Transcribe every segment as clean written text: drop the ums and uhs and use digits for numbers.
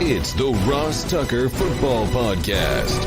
It's the Ross Tucker Football Podcast.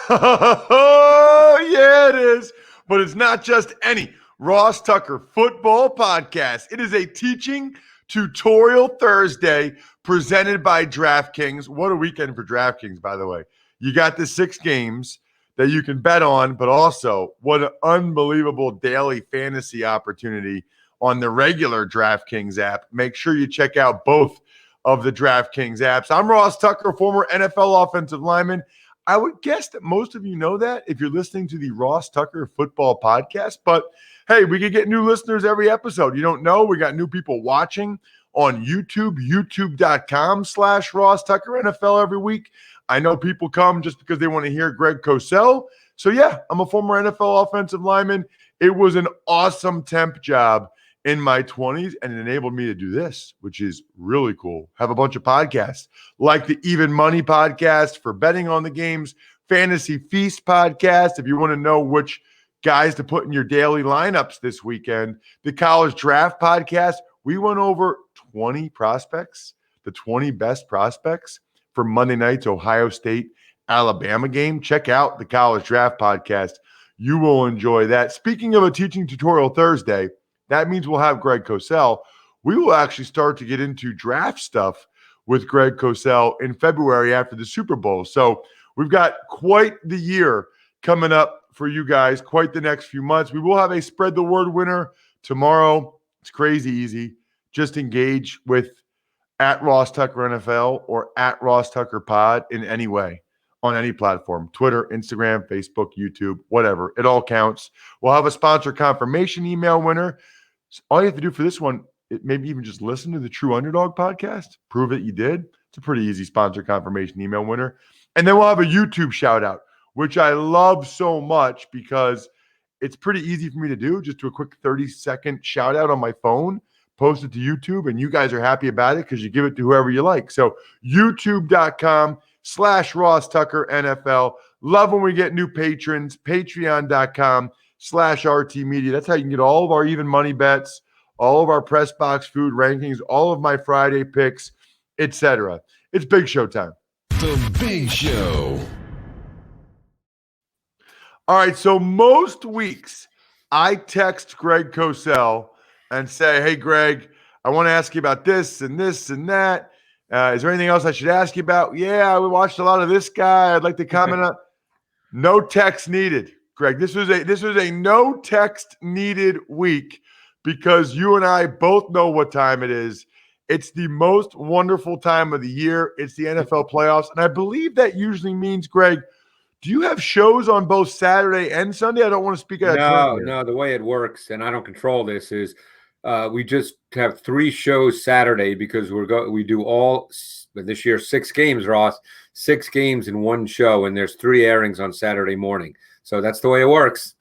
Oh, yeah, it is. But it's not just any Ross Tucker Football Podcast. It is a teaching tutorial Thursday presented by DraftKings. What a weekend for DraftKings, by the way. You got the 6 games that you can bet on, but also what an unbelievable daily fantasy opportunity on the regular DraftKings app. Make sure you check out both of the DraftKings apps. I'm Ross Tucker, former NFL offensive lineman. I would guess that most of you know that if you're listening to the Ross Tucker Football Podcast. But hey, we could get new listeners every episode. You don't know, we got new people watching on YouTube, youtube.com/Ross Tucker NFL every week. I know people come just because they want to hear Greg Cosell. So yeah, I'm a former NFL offensive lineman. It was an awesome temp job in my 20s, and it enabled me to do this, which is really cool. Have a bunch of podcasts like the Even Money podcast for betting on the games, Fantasy Feast podcast if you want to know which guys to put in your daily lineups this weekend, the College Draft podcast. We went over 20 prospects, the 20 best prospects for Monday night's Ohio State-Alabama game. Check out the College Draft podcast. You will enjoy that. Speaking of a teaching tutorial Thursday, that means we'll have Greg Cosell. We will actually start to get into draft stuff with Greg Cosell in February after the Super Bowl. So we've got quite the year coming up for you guys, quite the next few months. We will have a Spread the Word winner tomorrow. It's crazy easy. Just engage with at Ross Tucker NFL or at Ross Tucker Pod in any way on any platform, Twitter, Instagram, Facebook, YouTube, whatever. It all counts. We'll have a sponsor confirmation email winner. So all you have to do for this one, maybe even just listen to the True Underdog podcast. Prove it you did. It's a pretty easy sponsor confirmation email winner. And then we'll have a YouTube shout out, which I love so much because it's pretty easy for me to do. Just do a quick 30-second shout out on my phone, post it to YouTube, and you guys are happy about it because you give it to whoever you like. So youtube.com/Ross Tucker NFL. Love when we get new patrons. Patreon.com/RT Media. That's how you can get all of our even money bets, all of our press box food rankings, all of my Friday picks, etc. It's Big Show time. The Big Show. All right, so most weeks I text Greg Cosell and say, hey, Greg, I want to ask you about this and this and that. Is there anything else I should ask you about? Yeah, we watched a lot of this guy. I'd like to comment on. No text needed, Greg. This was a no text needed week because you and I both know what time it is. It's the most wonderful time of the year. It's the NFL playoffs. And I believe that usually means, Greg, do you have shows on both Saturday and Sunday? I don't want to speak out of turn. No, the way it works, and I don't control this, is we just have 3 shows Saturday because we do all this year 6 games, Ross, 6 games in one show, and there's 3 airings on Saturday morning. So that's the way it works.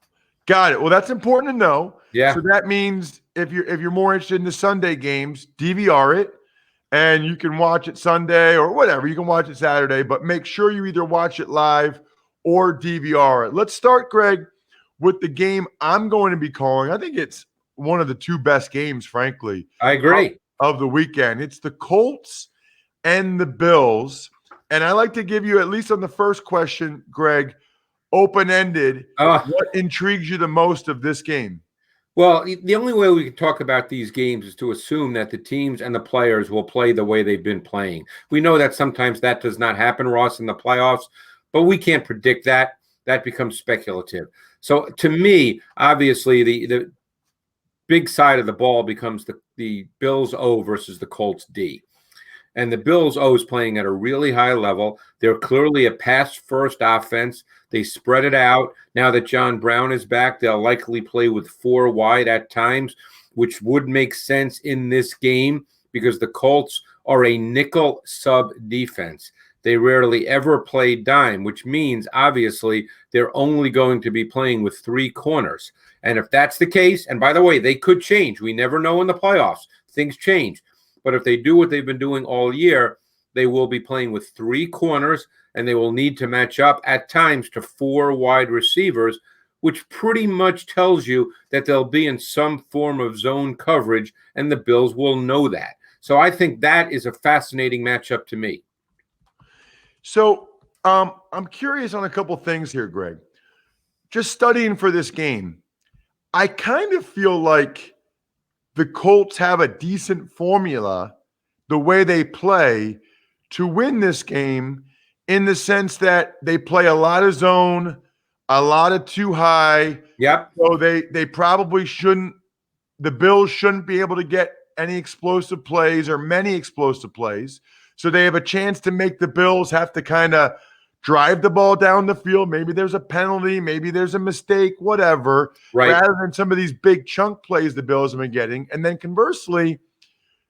Got it. Well, that's important to know. Yeah. So that means if you're more interested in the Sunday games, DVR it, and you can watch it Sunday or whatever. You can watch it Saturday, but make sure you either watch it live or DVR it. Let's start, Greg, with the game I'm going to be calling. I think it's one of the 2 best games, frankly. I agree. Of the weekend. It's the Colts and the Bills. And I like to give you, at least on the first question, Greg, open-ended. What intrigues you the most of this game? Well, the only way we can talk about these games is to assume that the teams and the players will play the way they've been playing. We know that sometimes that does not happen, Ross, in the playoffs, but we can't predict that. That becomes speculative. So to me, obviously, the big side of the ball becomes the Bills O versus the Colts D. And the Bills O is playing at a really high level. They're clearly a pass-first offense. They spread it out. Now that John Brown is back, they'll likely play with 4 wide at times, which would make sense in this game because the Colts are a nickel sub defense. They rarely ever play dime, which means, obviously, they're only going to be playing with 3 corners. And if that's the case, and by the way, they could change. We never know in the playoffs. Things change. But if they do what they've been doing all year, they will be playing with 3 corners, and they will need to match up at times to 4 wide receivers, which pretty much tells you that they'll be in some form of zone coverage, and the Bills will know that. So I think that is a fascinating matchup to me. So I'm curious on a couple things here, Greg. Just studying for this game, I kind of feel like the Colts have a decent formula, the way they play, to win this game, in the sense that they play a lot of zone, a lot of too high. Yep. So they probably shouldn't, the Bills shouldn't be able to get any explosive plays or many explosive plays. So they have a chance to make the Bills have to kind of drive the ball down the field. Maybe there's a penalty, maybe there's a mistake, whatever, Right. rather than some of these big chunk plays the Bills have been getting. And then conversely,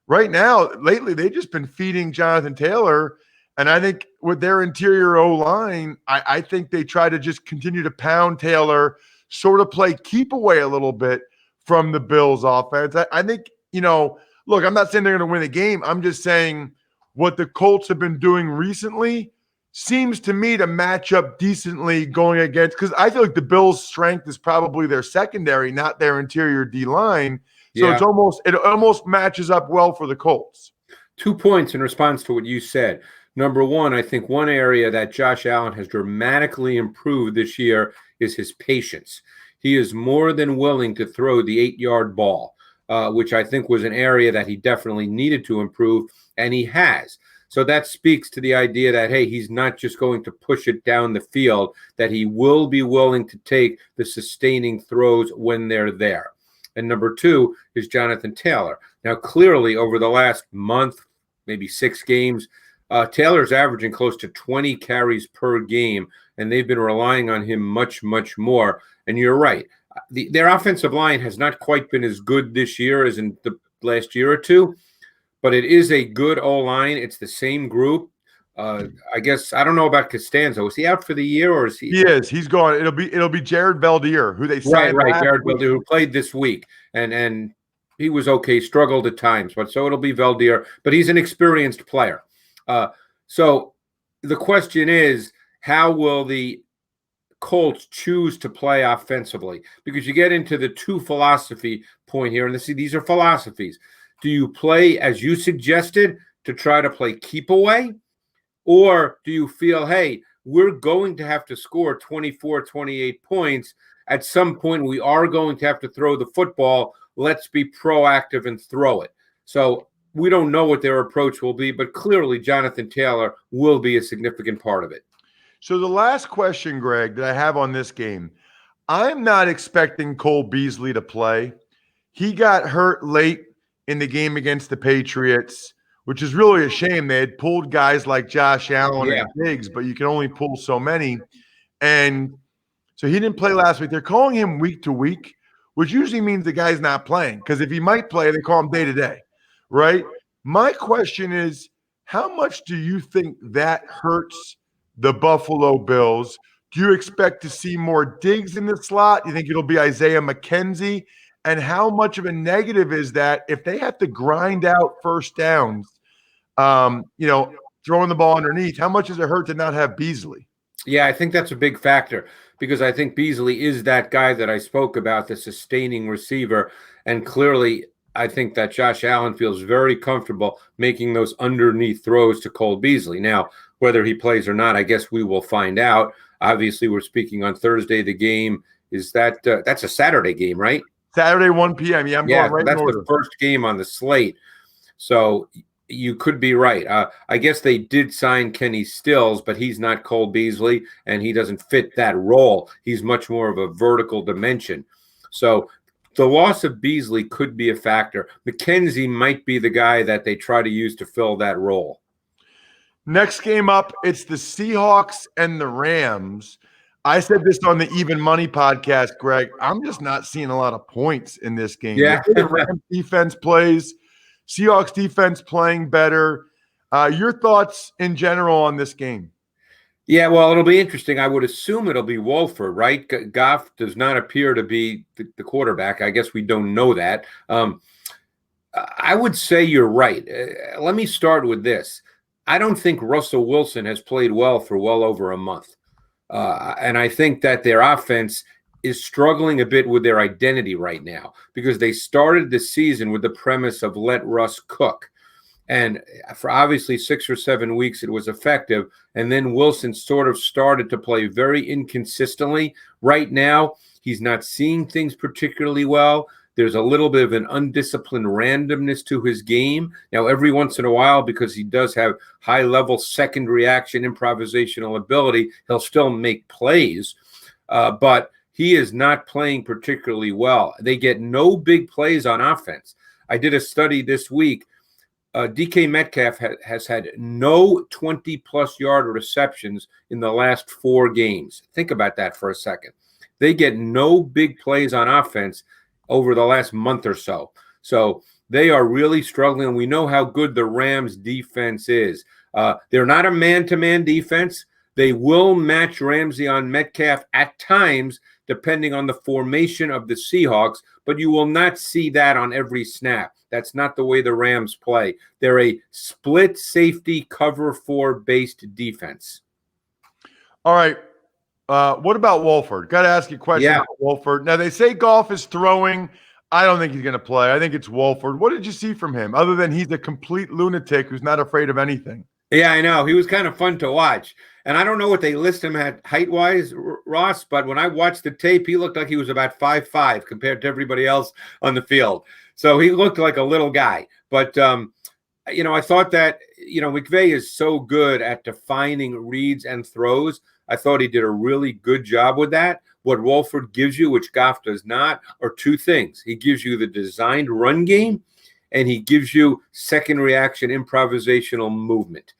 right now, lately, they've just been feeding Jonathan Taylor. And I think with their interior O-line, I think they try to just continue to pound Taylor, sort of play keep away a little bit from the Bills offense. I think, look, I'm not saying they're going to win the game. I'm just saying what the Colts have been doing recently seems to me to match up decently going against, because I feel like the Bills' strength is probably their secondary, not their interior D-line. So Yeah. it almost matches up well for the Colts. 2 points in response to what you said. Number one, I think one area that Josh Allen has dramatically improved this year is his patience. He is more than willing to throw the 8-yard ball, which I think was an area that he definitely needed to improve, and he has. So that speaks to the idea that, hey, he's not just going to push it down the field, that he will be willing to take the sustaining throws when they're there. And number two is Jonathan Taylor. Now, clearly, over the last month, maybe 6 games, Taylor's averaging close to 20 carries per game, and they've been relying on him much, much more. And you're right. Their offensive line has not quite been as good this year as in the last year or two, but it is a good O-line. It's the same group. I guess I don't know about Costanzo. Is he out for the year, or is he? He is. He's gone. It'll be Jared Veldheer, who they signed. Right. Jared Veldheer, who played this week, and he was okay. Struggled at times, but so it'll be Veldheer. But he's an experienced player. So the question is, how will the Colts choose to play offensively? Because you get into the two philosophy point here, and these are philosophies. Do you play, as you suggested, to try to play keep away? Or do you feel, hey, we're going to have to score 24, 28 points. At some point, we are going to have to throw the football. Let's be proactive and throw it. So we don't know what their approach will be, but clearly Jonathan Taylor will be a significant part of it. So the last question, Greg, that I have on this game, I'm not expecting Cole Beasley to play. He got hurt late in the game against the Patriots, which is really a shame. They had pulled guys like Josh Allen and Diggs, but you can only pull so many. And so he didn't play last week. They're calling him week to week, which usually means the guy's not playing, because if he might play, they call him day to day, right? My question is, how much do you think that hurts the Buffalo Bills? Do you expect to see more Diggs in the slot? Do you think it'll be Isaiah McKenzie? And how much of a negative is that if they have to grind out first downs, throwing the ball underneath, how much does it hurt to not have Beasley? Yeah, I think that's a big factor, because I think Beasley is that guy that I spoke about, the sustaining receiver. And clearly, I think that Josh Allen feels very comfortable making those underneath throws to Cole Beasley. Now, whether he plays or not, I guess we will find out. Obviously, we're speaking on Thursday. The game is that's a Saturday game, right? Saturday, 1 p.m. Yeah, going right. That's the first game on the slate. So you could be right. I guess they did sign Kenny Stills, but he's not Cole Beasley, and he doesn't fit that role. He's much more of a vertical dimension. So the loss of Beasley could be a factor. McKenzie might be the guy that they try to use to fill that role. Next game up, it's the Seahawks and the Rams. I said this on the Even Money podcast, Greg. I'm just not seeing a lot of points in this game. Yeah. The Rams defense plays, Seahawks defense playing better. Your thoughts in general on this game? Yeah, well, it'll be interesting. I would assume it'll be Wolford, right? Goff does not appear to be the quarterback. I guess we don't know that. I would say you're right. Let me start with this. I don't think Russell Wilson has played well for well over a month. And I think that their offense is struggling a bit with their identity right now, because they started the season with the premise of let Russ cook. And for obviously 6 or 7 weeks, it was effective. And then Wilson sort of started to play very inconsistently. Right now, he's not seeing things particularly well. There's a little bit of an undisciplined randomness to his game. Now, every once in a while, because he does have high-level second reaction improvisational ability, he'll still make plays. But he is not playing particularly well. They get no big plays on offense. I did a study this week. DK Metcalf has had no 20-plus yard receptions in the last 4 games. Think about that for a second. They get no big plays on offense over the last month or so. So they are really struggling. We know how good the Rams defense is. They're not a man-to-man defense. They will match Ramsey on Metcalf at times, depending on the formation of the Seahawks, but you will not see that on every snap. That's not the way the Rams play. They're a split safety cover 4 based defense. All right. What about Wolford? Got to ask you a question about Wolford. Now, they say Goff is throwing. I don't think he's going to play. I think it's Wolford. What did you see from him, other than he's a complete lunatic who's not afraid of anything? Yeah, I know. He was kind of fun to watch. And I don't know what they list him at height-wise, Ross, but when I watched the tape, he looked like he was about 5'5" compared to everybody else on the field. So he looked like a little guy. But, I thought that, McVay is so good at defining reads and throws. I thought he did a really good job with that. What Wolford gives you, which Goff does not, are 2 things. He gives you the designed run game, and he gives you second reaction improvisational movement.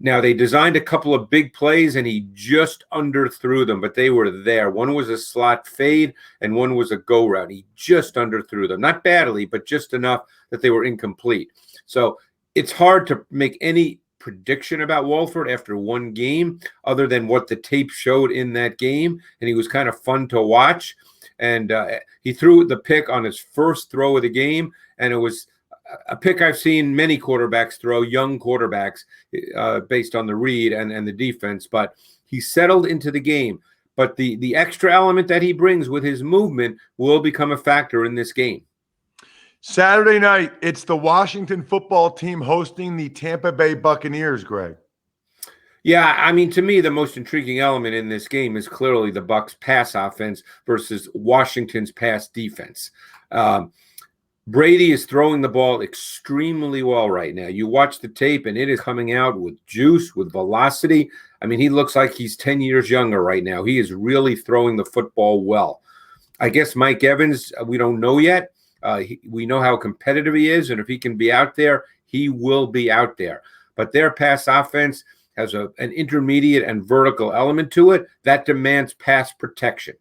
Now, they designed a couple of big plays, and he just underthrew them, but they were there. One was a slot fade, and one was a go route. He just underthrew them. Not badly, but just enough that they were incomplete. So it's hard to make any prediction about Wolford after 1 game other than what the tape showed in that game, and he was kind of fun to watch. And he threw the pick on his first throw of the game, and it was a pick I've seen many quarterbacks throw, young quarterbacks, based on the read and the defense. But he settled into the game. But the extra element that he brings with his movement will become a factor in this game. Saturday night, it's the Washington football team hosting the Tampa Bay Buccaneers, Greg. Yeah, I mean, to me, the most intriguing element in this game is clearly the Bucs' pass offense versus Washington's pass defense. Brady is throwing the ball extremely well right now. You watch the tape, and it is coming out with juice, with velocity. I mean, he looks like he's 10 years younger right now. He is really throwing the football well. I guess Mike Evans, we don't know yet. We know how competitive he is, and if he can be out there, he will be out there. But their pass offense has an intermediate and vertical element to it that demands pass protection.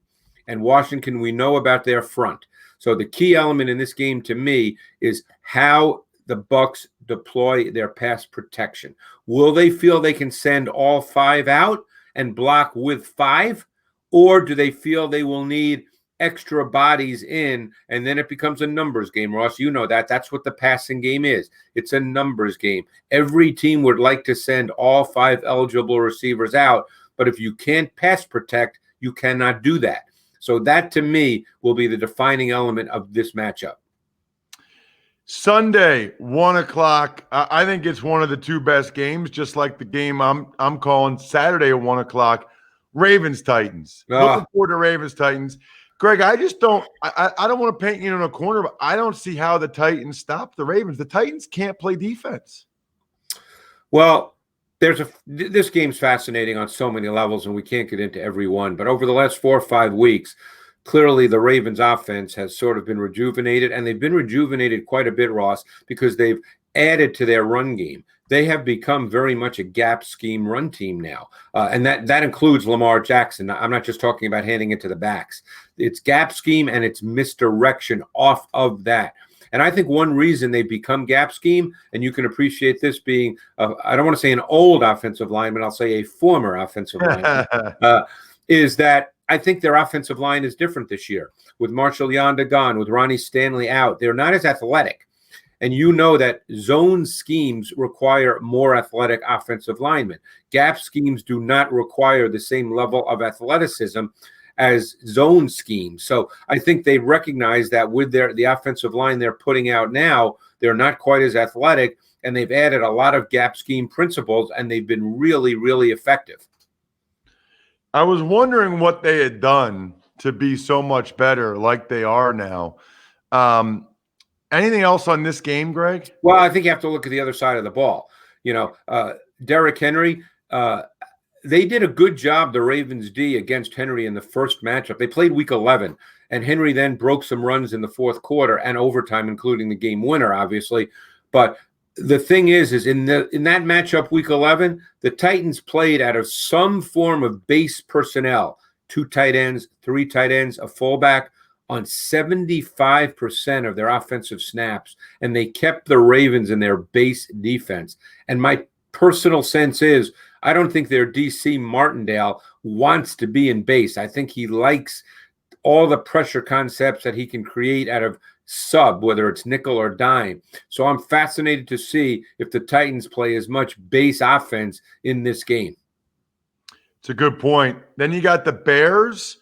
And Washington, we know about their front. So the key element in this game to me is how the Bucs deploy their pass protection. Will they feel they can send all 5 out and block with 5? Or do they feel they will need extra bodies in, and then it becomes a numbers game, Ross? You know that. That's what the passing game is. It's a numbers game. Every team would like to send all 5 eligible receivers out, but if you can't pass protect, you cannot do that. So that, to me, will be the defining element of this matchup. Sunday, 1 o'clock. I think it's one of the 2 best games, just like the game I'm calling Saturday at 1 o'clock. Ravens-Titans. Looking forward to Ravens-Titans. Greg, I just don't – I don't want to paint you in a corner, but I don't see how the Titans stop the Ravens. The Titans can't play defense. Well, this game's fascinating on so many levels, and we can't get into every one. But over the last 4 or 5 weeks, clearly the Ravens' offense has sort of been rejuvenated, and they've been rejuvenated quite a bit, Ross, because they've added to their run game. They have become very much a gap scheme run team now, and that includes Lamar Jackson. I'm not just talking about handing it to the backs. It's gap scheme, and it's misdirection off of that. And I think one reason they've become gap scheme, and you can appreciate this being, I don't want to say an old offensive lineman, I'll say a former offensive lineman, is that I think their offensive line is different this year. With Marshall Yanda gone, with Ronnie Stanley out, they're not as athletic. And you know that zone schemes require more athletic offensive linemen. Gap schemes do not require the same level of athleticism as zone schemes. So I think they recognize that with the offensive line they're putting out now, they're not quite as athletic, and they've added a lot of gap scheme principles, and they've been really, really effective. I was wondering what they had done to be so much better like they are now. Anything else on this game, Greg? Well, I think you have to look at the other side of the ball. Derrick Henry, they did a good job, the Ravens D, against Henry in the first matchup. They played week 11, and Henry then broke some runs in the fourth quarter and overtime, including the game winner, obviously. But the thing is in that matchup, week 11, the Titans played out of some form of base personnel, 2 tight ends, 3 tight ends, a fullback, on 75% of their offensive snaps, and they kept the Ravens in their base defense. And my personal sense is I don't think their DC Martindale wants to be in base. I think he likes all the pressure concepts that he can create out of sub, whether it's nickel or dime. So I'm fascinated to see if the Titans play as much base offense in this game. It's a good point. Then you got the Bears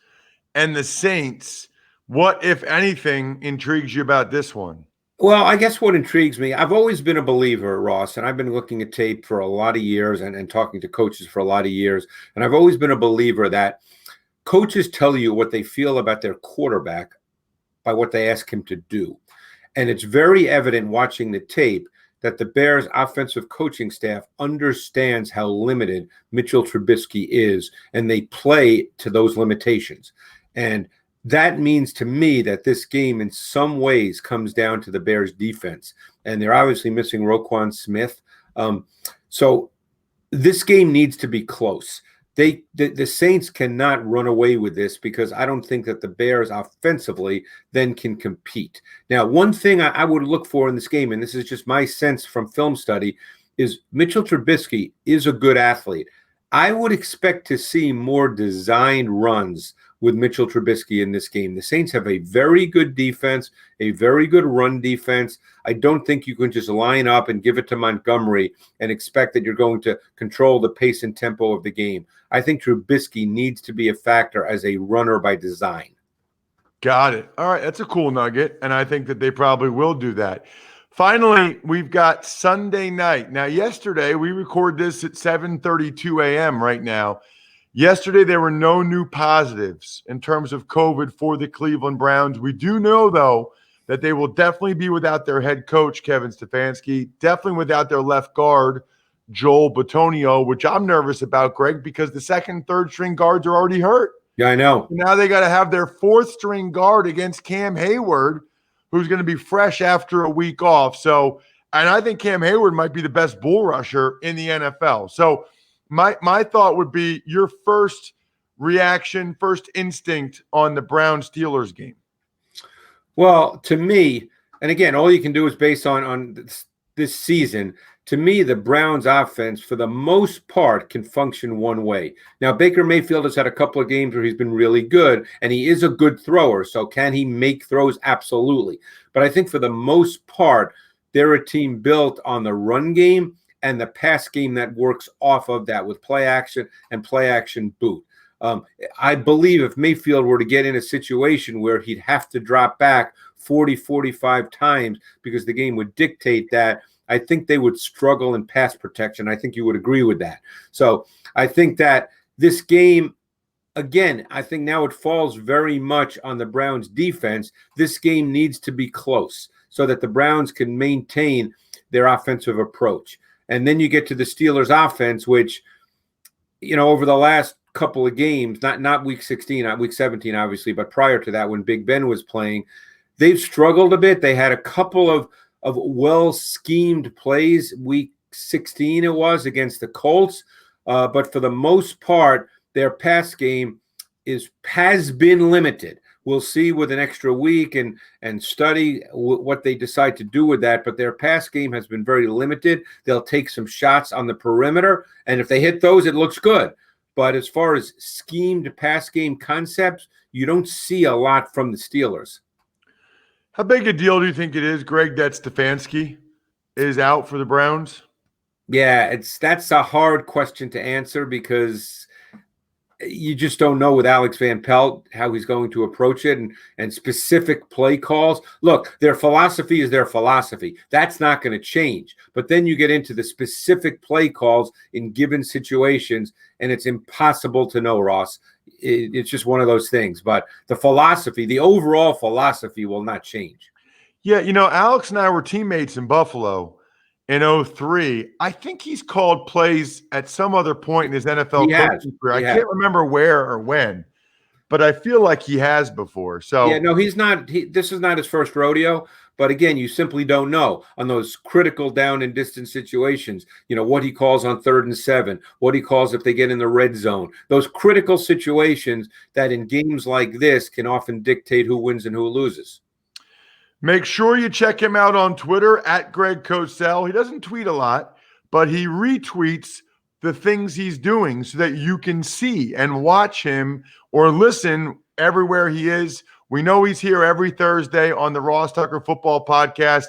and the Saints. What, if anything, intrigues you about this one? Well, I guess what intrigues me, I've always been a believer, Ross, and I've been looking at tape for a lot of years and talking to coaches for a lot of years, and I've always been a believer that coaches tell you what they feel about their quarterback by what they ask him to do. And it's very evident watching the tape that the Bears' offensive coaching staff understands how limited Mitchell Trubisky is, and they play to those limitations. And that means to me that this game in some ways comes down to the Bears defense, and they're obviously missing Roquan Smith. So this game needs to be close. The Saints cannot run away with this because I don't think that the Bears offensively then can compete. Now, one thing I would look for in this game, and this is just my sense from film study, is Mitchell Trubisky is a good athlete. I would expect to see more designed runs with Mitchell Trubisky in this game. The Saints have a very good defense, a very good run defense. I don't think you can just line up and give it to Montgomery and expect that you're going to control the pace and tempo of the game. I think Trubisky needs to be a factor as a runner by design. Got it. All right, that's a cool nugget, and I think that they probably will do that. Finally, we've got Sunday night. Now, yesterday, we record this at 7:32 a.m. right now. Yesterday, there were no new positives in terms of COVID for the Cleveland Browns. We do know, though, that they will definitely be without their head coach, Kevin Stefanski, definitely without their left guard, Joel Bitonio, which I'm nervous about, Greg, because the second, third string guards are already hurt. Yeah, I know. Now they got to have their fourth string guard against Cam Hayward, who's going to be fresh after a week off. So, and I think Cam Hayward might be the best bull rusher in the NFL. So my thought would be your first reaction, first instinct on the Browns-Steelers game. Well, to me, and again, all you can do is based on this season. To me, the Browns offense, for the most part, can function one way. Now, Baker Mayfield has had a couple of games where he's been really good, and he is a good thrower. So can he make throws? Absolutely. But I think for the most part, they're a team built on the run game and the pass game that works off of that with play action and play action boot. I believe if Mayfield were to get in a situation where he'd have to drop back 40, 45 times because the game would dictate that, I think they would struggle in pass protection. I think you would agree with that. So I think that this game, again, I think now it falls very much on the Browns defense. This game needs to be close so that the Browns can maintain their offensive approach. And then you get to the Steelers offense, which, you know, over the last couple of games, not week 16, not week 17, obviously, but prior to that when Big Ben was playing, they've struggled a bit. They had a couple of well-schemed plays, week 16 it was, against the Colts. But for the most part, their pass game has been limited. We'll see with an extra week and study what they decide to do with that. But their pass game has been very limited. They'll take some shots on the perimeter, and if they hit those, it looks good. But as far as schemed pass game concepts, you don't see a lot from the Steelers. How big a deal do you think it is, Greg, that Stefanski is out for the Browns? Yeah, that's a hard question to answer because you just don't know with Alex Van Pelt how he's going to approach it and specific play calls. Look, their philosophy is their philosophy. That's not going to change. But then you get into the specific play calls in given situations, and it's impossible to know, Ross. It's just one of those things. But the philosophy, the overall philosophy will not change. Yeah, Alex and I were teammates in Buffalo in 2003. I think he's called plays at some other point in his NFL coaching career. I can't remember where or when, but I feel like he has before. So yeah, no, he's not. This is not his first rodeo. But again, you simply don't know on those critical down and distance situations, what he calls on 3rd and 7, what he calls if they get in the red zone, those critical situations that in games like this can often dictate who wins and who loses. Make sure you check him out on Twitter at Greg Cosell. He doesn't tweet a lot, but he retweets the things he's doing so that you can see and watch him or listen everywhere he is. We know he's here every Thursday on the Ross Tucker Football Podcast.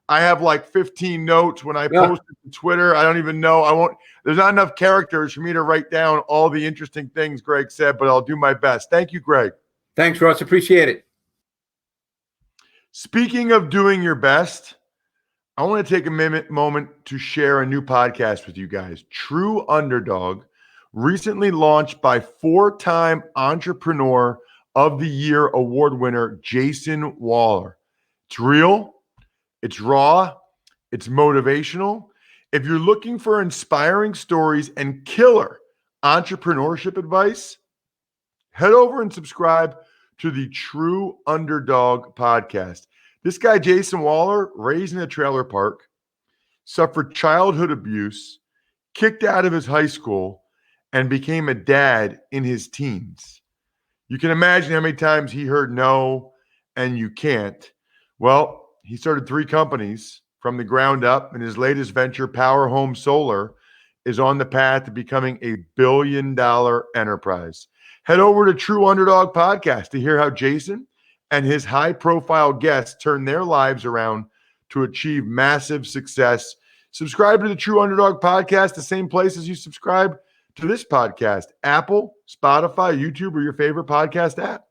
I have like 15 notes when I post it to Twitter. I don't even know. There's not enough characters for me to write down all the interesting things Greg said, but I'll do my best. Thank you, Greg. Thanks, Ross. Appreciate it. Speaking of doing your best, I want to take a moment to share a new podcast with you guys. True Underdog, recently launched by 4-time Entrepreneur of the Year award winner Jason Waller. It's real, it's raw, it's motivational. If you're looking for inspiring stories and killer entrepreneurship advice, head over and subscribe to the True Underdog podcast. This guy, Jason Waller, raised in a trailer park, suffered childhood abuse, kicked out of his high school, and became a dad in his teens. You can imagine how many times he heard no and you can't. Well, he started 3 companies from the ground up, and his latest venture, Power Home Solar, is on the path to becoming a billion-dollar enterprise. Head over to True Underdog Podcast to hear how Jason and his high-profile guests turn their lives around to achieve massive success. Subscribe to the True Underdog Podcast, the same place as you subscribe to this podcast: Apple, Spotify, YouTube, or your favorite podcast app.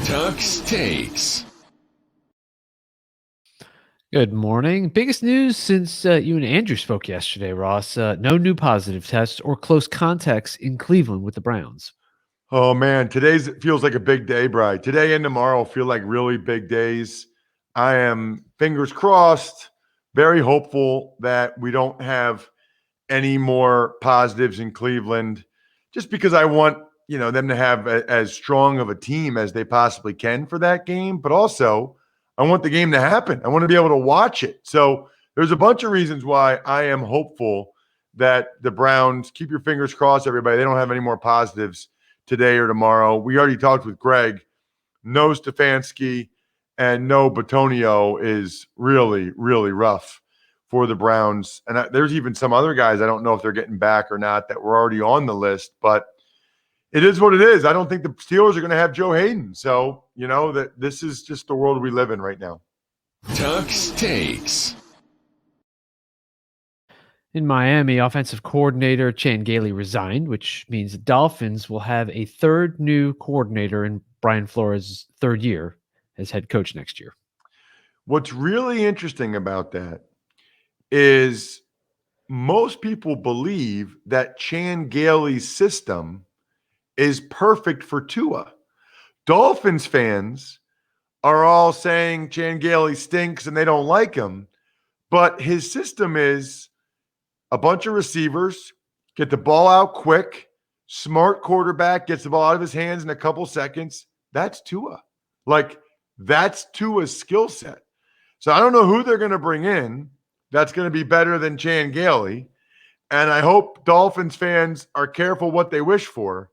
Tuck's Takes. Good morning. Biggest news since you and Andrew spoke yesterday, Ross. No new positive tests or close contacts in Cleveland with the Browns. Oh, man. Today's feels like a big day, Bri. Today and tomorrow feel like really big days. I am, fingers crossed, very hopeful that we don't have any more positives in Cleveland, just because I want them to have as strong of a team as they possibly can for that game. But also, I want the game to happen. I want to be able to watch it. So there's a bunch of reasons why I am hopeful that the Browns, keep your fingers crossed, everybody, they don't have any more positives today or tomorrow. We already talked with Greg. No Stefanski and no Batonio is really, really rough for the Browns. And there's even some other guys, I don't know if they're getting back or not, that were already on the list, but it is what it is. I don't think the Steelers are going to have Joe Hayden. So, that this is just the world we live in right now. Tuck's Takes. In Miami, offensive coordinator Chan Gailey resigned, which means the Dolphins will have a third new coordinator in Brian Flores' third year as head coach next year. What's really interesting about that is most people believe that Chan Gailey's system is perfect for Tua. Dolphins fans are all saying Chan Gailey stinks and they don't like him, but his system is a bunch of receivers, get the ball out quick, smart quarterback, gets the ball out of his hands in a couple seconds. That's Tua. That's Tua's skill set. So I don't know who they're going to bring in that's going to be better than Chan Gailey. And I hope Dolphins fans are careful what they wish for,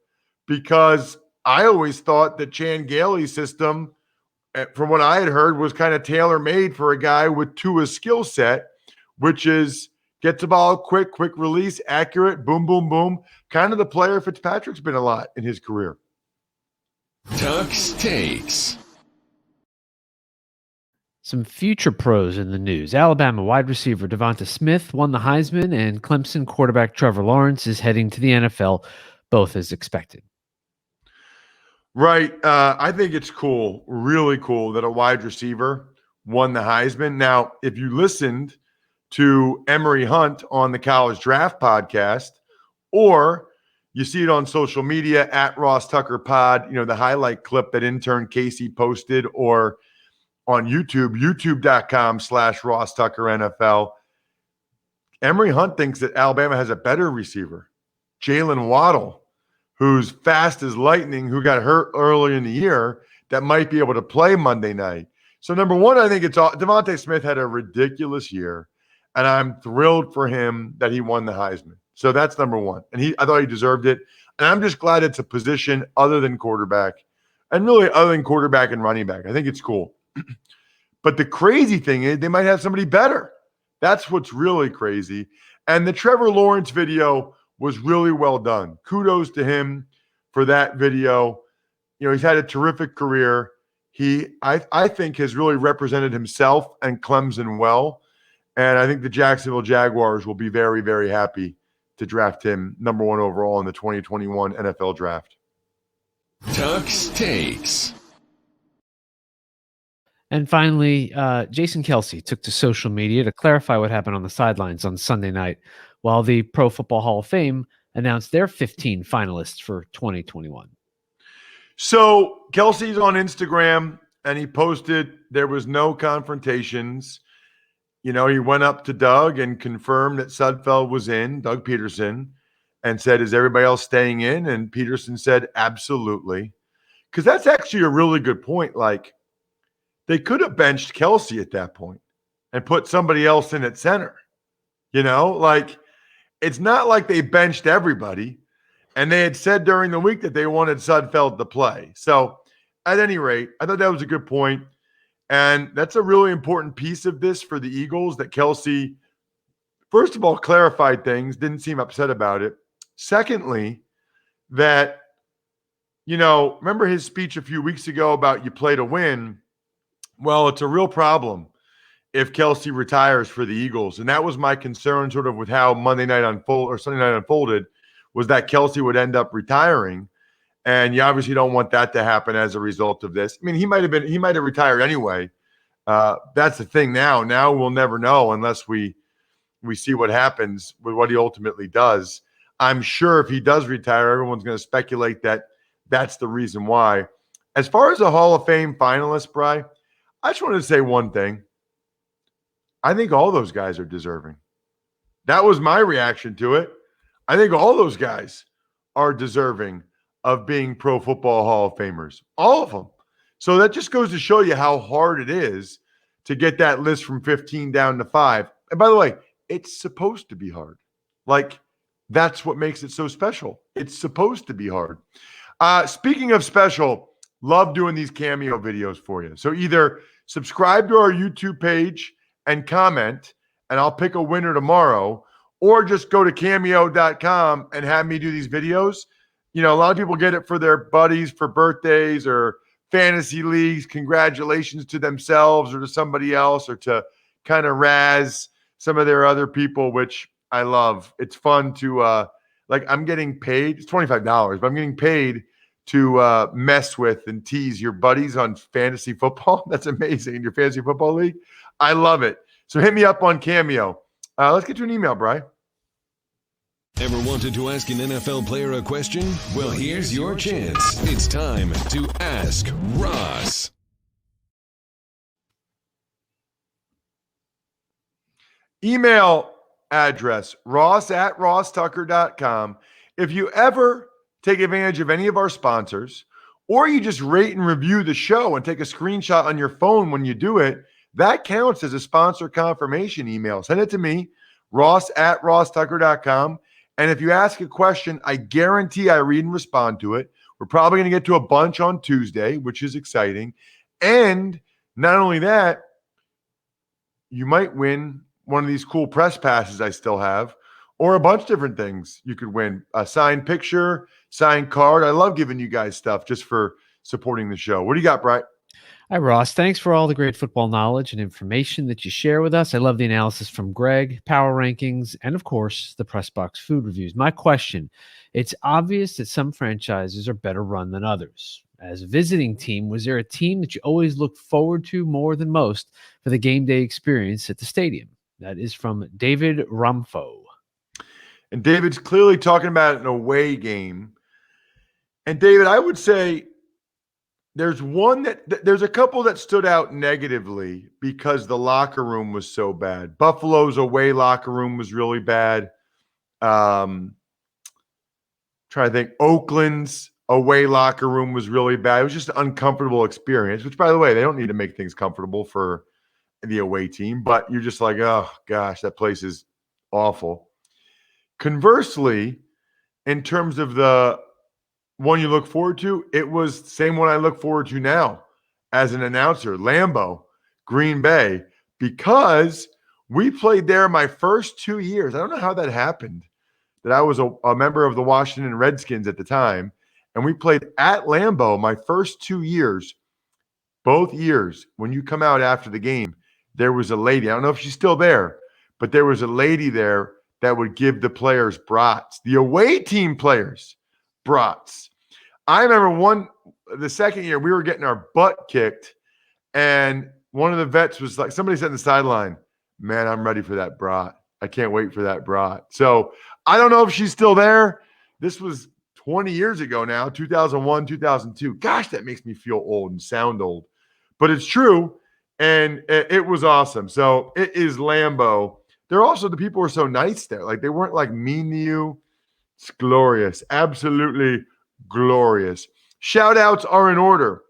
because I always thought that Chan Gailey's system, from what I had heard, was kind of tailor-made for a guy with Tua's skill set, which is get the ball quick release, accurate, boom, boom, boom. Kind of the player Fitzpatrick's been a lot in his career. Tuck's Takes. Some future pros in the news. Alabama wide receiver Devonta Smith won the Heisman, and Clemson quarterback Trevor Lawrence is heading to the NFL, both as expected. Right. I think it's cool, really cool, that a wide receiver won the Heisman. Now, if you listened to Emory Hunt on the College Draft podcast, or you see it on social media at RossTuckerPod, the highlight clip that intern Casey posted, or on YouTube, youtube.com/RossTuckerNFL. Emory Hunt thinks that Alabama has a better receiver, Jalen Waddle, who's fast as lightning, who got hurt early in the year, that might be able to play Monday night. So number one, I think Devonta Smith had a ridiculous year, and I'm thrilled for him that he won the Heisman. So that's number one. And I thought he deserved it. And I'm just glad it's a position other than quarterback, and really other than quarterback and running back. I think it's cool. But the crazy thing is they might have somebody better. That's what's really crazy. And the Trevor Lawrence video was really well done. Kudos to him for that video. He's had a terrific career. I think, has really represented himself and Clemson well. And I think the Jacksonville Jaguars will be very, very happy to draft him number 1 overall in the 2021 NFL draft. Tuck's Takes. And finally, Jason Kelce took to social media to clarify what happened on the sidelines on Sunday night, while the Pro Football Hall of Fame announced their 15 finalists for 2021. So Kelsey's on Instagram, and he posted there was no confrontations. He went up to Doug and confirmed that Sudfeld was in, Doug Peterson, and said, is everybody else staying in? And Peterson said, absolutely. Because that's actually a really good point. Like, they could have benched Kelsey at that point and put somebody else in at center. It's not like they benched everybody, and they had said during the week that they wanted Sudfeld to play. So at any rate, I thought that was a good point. And that's a really important piece of this for the Eagles, that Kelsey, first of all, clarified things, didn't seem upset about it. Secondly, that, remember his speech a few weeks ago about you play to win? Well, it's a real problem if Kelsey retires for the Eagles. And that was my concern sort of with how Sunday night unfolded, was that Kelsey would end up retiring. And you obviously don't want that to happen as a result of this. I mean, he might have retired anyway. That's the thing now. Now we'll never know unless we see what happens with what he ultimately does. I'm sure if he does retire, everyone's going to speculate that that's the reason why. As far as the Hall of Fame finalists, Bri, I just wanted to say one thing. I think all those guys are deserving. That was my reaction to it. I think all those guys are deserving of being Pro Football Hall of Famers. All of them. So that just goes to show you how hard it is to get that list from 15 down to 5. And by the way, it's supposed to be hard. That's what makes it so special. It's supposed to be hard. Speaking of special, love doing these cameo videos for you. So either subscribe to our YouTube page and comment, and I'll pick a winner tomorrow, or just go to cameo.com and have me do these videos. A lot of people get it for their buddies for birthdays or fantasy leagues. Congratulations to themselves or to somebody else, or to kind of razz some of their other people, which I love. It's fun to, I'm getting paid. It's $25, but I'm getting paid to mess with and tease your buddies on fantasy football. That's amazing. In your fantasy football league. I love it. So hit me up on Cameo. Let's get to an email, Bri. Ever wanted to ask an NFL player a question? Well, here's your chance. It's time to Ask Ross. Email address, ross@rosstucker.com. If you ever take advantage of any of our sponsors, or you just rate and review the show and take a screenshot on your phone when you do it, that counts as a sponsor confirmation email. Send it to me, ross@rosstucker.com. And if you ask a question, I guarantee I read and respond to it. We're probably going to get to a bunch on Tuesday, which is exciting. And not only that, you might win one of these cool press passes I still have, or a bunch of different things. You could win a signed picture, signed card. I love giving you guys stuff just for supporting the show. What do you got, Brian? Hi, Ross. Thanks for all the great football knowledge and information that you share with us. I love the analysis from Greg, power rankings, and of course, the press box food reviews. My question, it's obvious that some franchises are better run than others. As a visiting team, was there a team that you always looked forward to more than most for the game day experience at the stadium? That is from David Ramfo. And David's clearly talking about an away game. And David, I would say there's a couple that stood out negatively because the locker room was so bad. Buffalo's away locker room was really bad. Trying to think, Oakland's away locker room was really bad. It was just an uncomfortable experience, which, by the way, they don't need to make things comfortable for the away team, but you're just like, oh, gosh, that place is awful. Conversely, in terms of the one you look forward to, it was the same one I look forward to now as an announcer, Lambeau, Green Bay, because we played there my first 2 years. I don't know how that happened, that I was a member of the Washington Redskins at the time, and we played at Lambeau my first 2 years. Both years, when you come out after the game, there was a lady. I don't know if she's still there, but there was a lady there that would give the players brats, the away team players brats. I remember the second year we were getting our butt kicked, and one of the vets was like, somebody said on the sideline, man, I'm ready for that brat. I can't wait for that brat. So I don't know if she's still there. This was 20 years ago now, 2001, 2002. Gosh, that makes me feel old and sound old. But it's true, and it was awesome. So it is Lambeau. They're also, the people were so nice there. Like, they weren't like mean to you. It's glorious. Absolutely glorious. Shout outs are in order.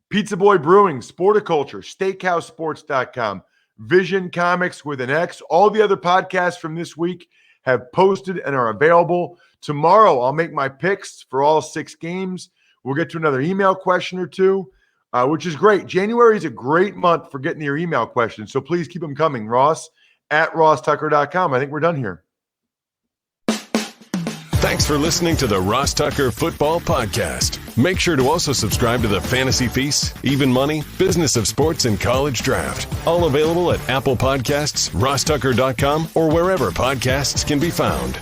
Pizza Boy Brewing, Sporticulture, SteakhouseSports.com, Vision Comics with an X. All the other podcasts from this week have posted and are available. Tomorrow, I'll make my picks for all 6 games. We'll get to another email question or two, which is great. January is a great month for getting your email questions, so please keep them coming. Ross at RossTucker.com. I think we're done here. Thanks for listening to the Ross Tucker Football Podcast. Make sure to also subscribe to the Fantasy Feast, Even Money, Business of Sports, and College Draft. All available at Apple Podcasts, RossTucker.com, or wherever podcasts can be found.